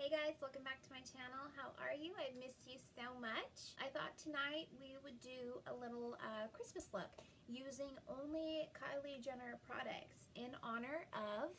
Hey guys, welcome back to my channel. How are you? I've missed you so much. I thought tonight we would do a little Christmas look using only Kylie Jenner products in honor of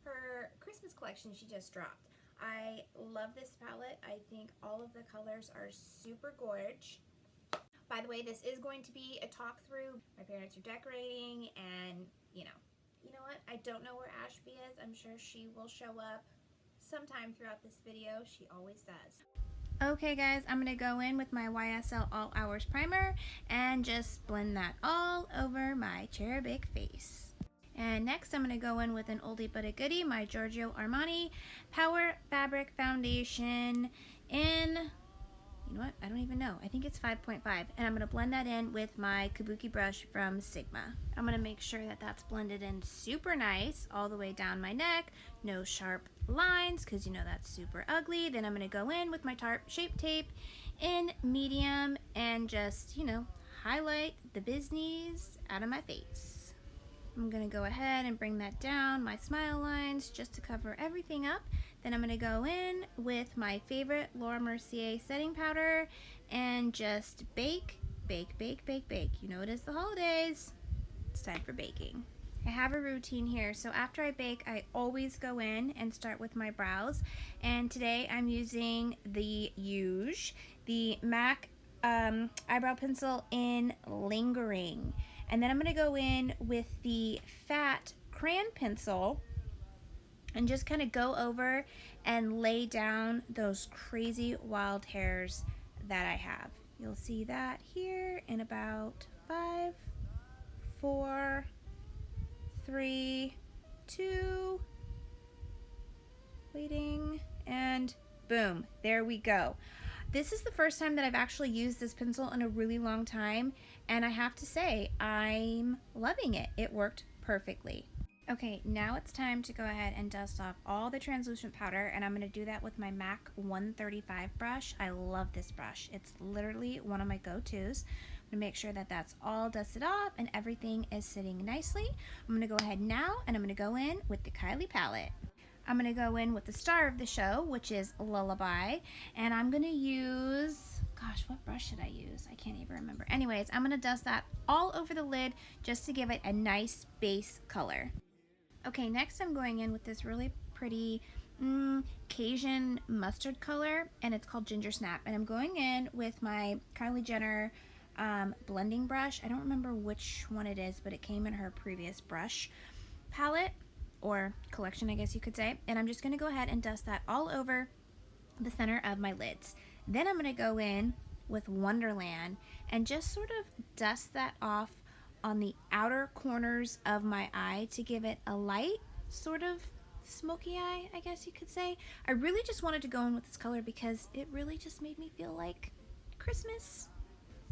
her Christmas collection she just dropped. I love this palette. I think all of the colors are super gorge. By the way, this is going to be a talk through. My parents are decorating and you know what? I don't know where Ashby is. I'm sure she will show up sometime throughout this video. She always does. Okay guys, I'm going to go in with my YSL All Hours Primer and just blend that all over my cherubic face. And next I'm going to go in with an oldie but a goodie, my Georgio Armani Power Fabric Foundation in, you know what, I don't even know. I think it's 5.5. And I'm going to blend that in with my Kabuki brush from Sigma. I'm going to make sure that that's blended in super nice all the way down my neck. No sharp lines because you know that's super ugly. Then I'm going to go in with my Tarte Shape Tape in medium and just, you know, highlight the business out of my face. I'm going to go ahead and bring that down, my smile lines, just to cover everything up. Then I'm going to go in with my favorite Laura Mercier setting powder and just bake, bake, bake, bake, bake. You know it is the holidays. It's time for baking. I have a routine here, so after I bake, I always go in and start with my brows. And today I'm using the the MAC eyebrow pencil in Lingering. And then I'm going to go in with the fat crayon pencil and just kind of go over and lay down those crazy wild hairs that I have. You'll see that here in about 5, 4, 3, 2, waiting, and boom, there we go. This is the first time that I've actually used this pencil in a really long time, and I have to say, I'm loving it. It worked perfectly. Okay, now it's time to go ahead and dust off all the translucent powder, and I'm going to do that with my MAC 135 brush. I love this brush. It's literally one of my go-tos. I'm going to make sure that that's all dusted off and everything is sitting nicely. I'm going to go ahead now and I'm going to go in with the Kylie palette. I'm going to go in with the star of the show, which is Lullaby, and I'm going to use, gosh, what brush should I use? I can't even remember. Anyways, I'm going to dust that all over the lid just to give it a nice base color. Okay, next I'm going in with this really pretty Cajun mustard color, and it's called Ginger Snap, and I'm going in with my Kylie Jenner blending brush. I don't remember which one it is, but it came in her previous brush palette, or collection I guess you could say, and I'm just going to go ahead and dust that all over the center of my lids. Then I'm going to go in with Wonderland and just sort of dust that off on the outer corners of my eye to give it a light sort of smoky eye, I guess you could say. I really just wanted to go in with this color because it really just made me feel like Christmas.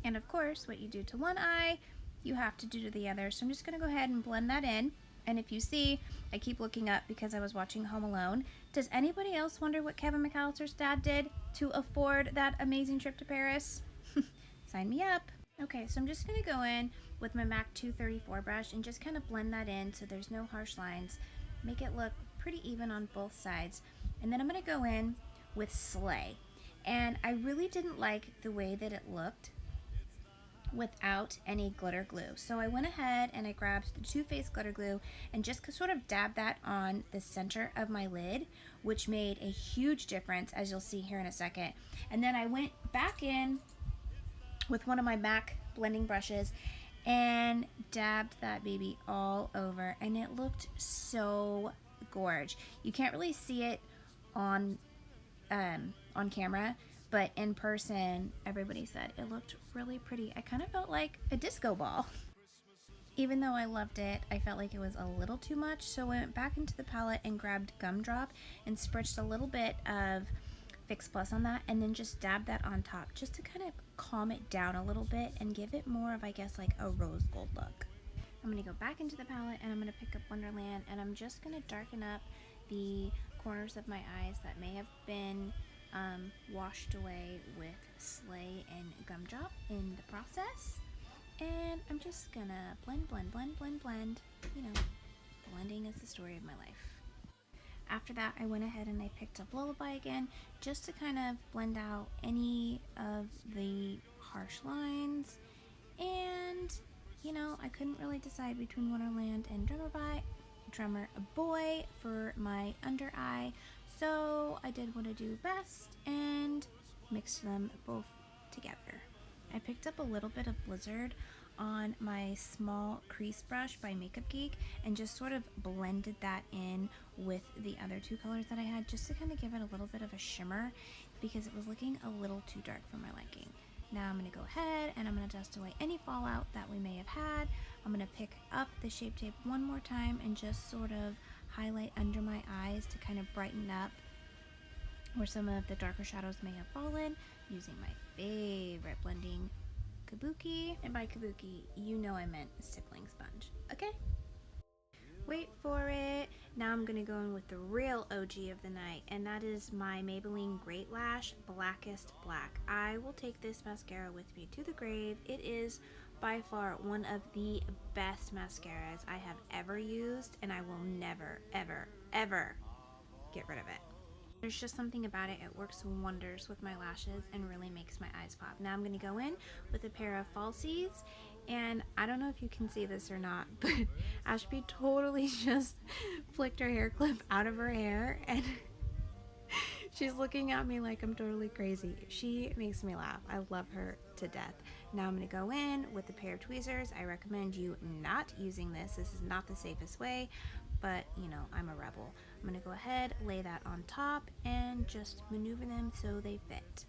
And of course, what you do to one eye, you have to do to the other. So I'm just going to go ahead and blend that in. And if you see, I keep looking up because I was watching Home Alone. Does anybody else wonder what Kevin McAllister's dad did to afford that amazing trip to Paris? Sign me up. Okay, so I'm just going to go in with my MAC 234 brush and just kind of blend that in so there's no harsh lines. Make it look pretty even on both sides. And then I'm going to go in with Slay. And I really didn't like the way that it looked without any glitter glue. So I went ahead and I grabbed the Too Faced glitter glue and just sort of dabbed that on the center of my lid, which made a huge difference, as you'll see here in a second. And then I went back in with one of my MAC blending brushes and dabbed that baby all over, and it looked so gorge. You can't really see it on camera, but in person everybody said it looked really pretty. I kind of felt like a disco ball. Even though I loved it, I felt like it was a little too much, so I went back into the palette and grabbed Gumdrop and spritz a little bit of Fix Plus on that, and then just dab that on top just to kind of calm it down a little bit and give it more of, I guess, like a rose gold look. I'm going to go back into the palette and I'm going to pick up Wonderland, and I'm just going to darken up the corners of my eyes that may have been washed away with Slay and Gumdrop in the process. And I'm just going to blend, blend, blend, blend, blend. You know, blending is the story of my life. After that, I went ahead and I picked up Lullaby again, just to kind of blend out any of the harsh lines. And, you know, I couldn't really decide between Wonderland and Drummer Boy for my under eye. So I did what I do best and mixed them both together. I picked up a little bit of Blizzard on my small crease brush by Makeup Geek and just sort of blended that in with the other two colors that I had, just to kind of give it a little bit of a shimmer because it was looking a little too dark for my liking. Now I'm going to go ahead and I'm going to dust away any fallout that we may have had. I'm going to pick up the Shape Tape one more time and just sort of highlight under my eyes to kind of brighten up where some of the darker shadows may have fallen, using my favorite blending Kabuki. And by Kabuki, you know I meant a stippling sponge. Okay? Wait for it. Now I'm going to go in with the real OG of the night, and that is my Maybelline Great Lash Blackest Black. I will take this mascara with me to the grave. It is by far one of the best mascaras I have ever used, and I will never, ever, ever get rid of it. There's just something about it. It works wonders with my lashes and really makes my eyes pop. Now I'm going to go in with a pair of falsies, and I don't know if you can see this or not, but Ashby totally just flicked her hair clip out of her hair, and she's looking at me like I'm totally crazy. She makes me laugh. I love her to death. Now I'm going to go in with a pair of tweezers. I recommend you not using this. This is not the safest way, but you know, I'm a rebel. I'm going to go ahead, lay that on top, and just maneuver them so they fit.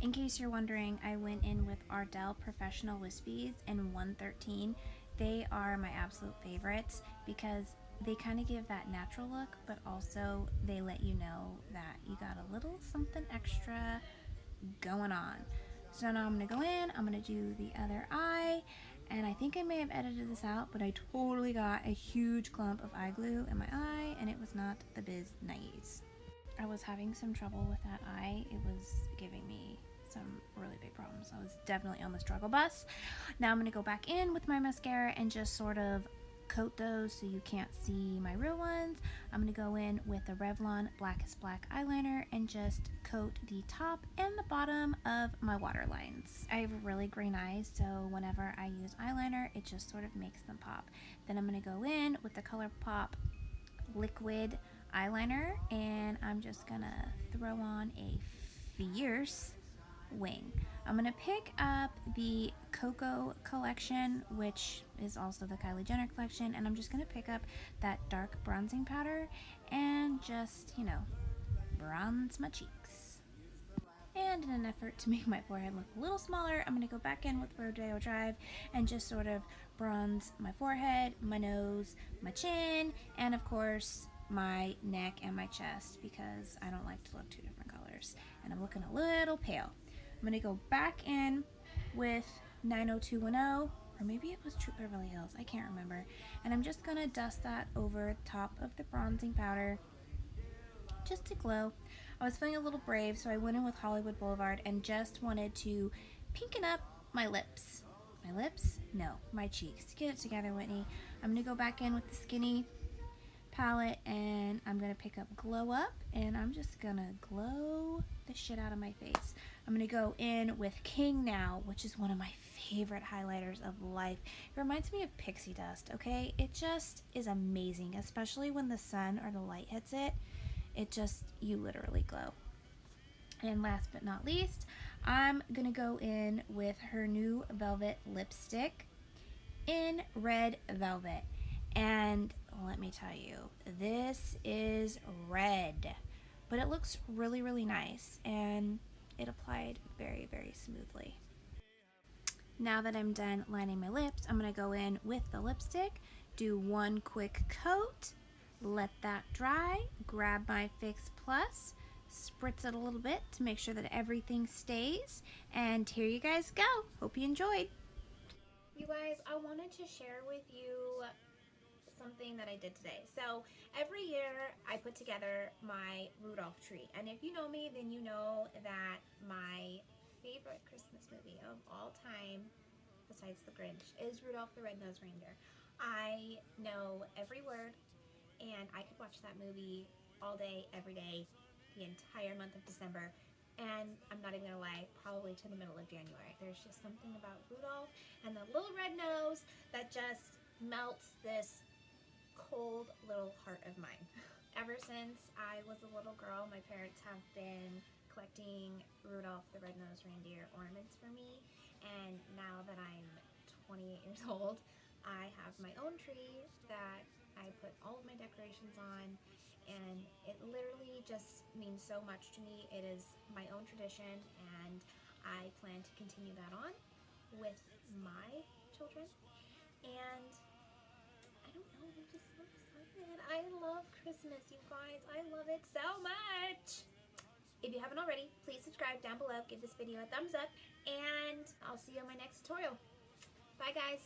In case you're wondering, I went in with Ardell Professional Wispies in 113. They are my absolute favorites because they kind of give that natural look, but also they let you know that you got a little something extra going on. So now I'm going to go in, I'm going to do the other eye, and I think I may have edited this out, but I totally got a huge clump of eye glue in my eye, and it was not the biz nice. I was having some trouble with that eye. It was giving me some really big problems. I was definitely on the struggle bus. Now I'm going to go back in with my mascara and just sort of coat those so you can't see my real ones. I'm going to go in with the Revlon Blackest Black eyeliner and just coat the top and the bottom of my waterlines. I have really green eyes, so whenever I use eyeliner, it just sort of makes them pop. Then I'm going to go in with the ColourPop liquid eyeliner, and I'm just going to throw on a fierce wing. I'm going to pick up the Koko collection, which is also the Kylie Jenner collection, and I'm just going to pick up that dark bronzing powder and just, you know, bronze my cheeks. And in an effort to make my forehead look a little smaller, I'm going to go back in with Rodeo Drive and just sort of bronze my forehead, my nose, my chin, and of course my neck and my chest, because I don't like to look two different colors and I'm looking a little pale. I'm going to go back in with 90210, or maybe it was True Beverly Hills, I can't remember, and I'm just going to dust that over top of the bronzing powder just to glow. I was feeling a little brave, so I went in with Hollywood Boulevard and just wanted to pinken up my lips. My lips? No, my cheeks. Get it together, Whitney. I'm going to go back in with the Skinny palette and I'm going to pick up Glow Up, and I'm just going to glow the shit out of my face. I'm going to go in with King Now, which is one of my favorite highlighters of life. It reminds me of pixie dust, okay? It just is amazing, especially when the sun or the light hits it. It just, you literally glow. And last but not least, I'm going to go in with her new Velvet lipstick in Red Velvet. And let me tell you, this is red, but it looks really, really nice, and it applied very, very smoothly. Now that I'm done lining my lips, I'm going to go in with the lipstick, do one quick coat, let that dry, grab my Fix Plus, spritz it a little bit to make sure that everything stays, and here you guys go. Hope you enjoyed. You guys, I wanted to share with you something that I did today. So every year I put together my Rudolph tree, and if you know me, then you know that my favorite Christmas movie of all time, besides The Grinch, is Rudolph the Red-Nosed Reindeer. I know every word, and I could watch that movie all day, every day, the entire month of December. And I'm not even gonna lie, probably to the middle of January. There's just something about Rudolph and the little red nose that just melts this cold little heart of mine. Ever since I was a little girl, my parents have been collecting Rudolph the Red-Nosed Reindeer ornaments for me, and now that I'm 28 years old, I have my own tree that I put all of my decorations on, and it literally just means so much to me. It is my own tradition, and I plan to continue that on with my children. And I don't know, I'm just so excited. I love Christmas, you guys. I love it so much. If you haven't already, please subscribe down below, give this video a thumbs up, and I'll see you on my next tutorial. Bye, guys.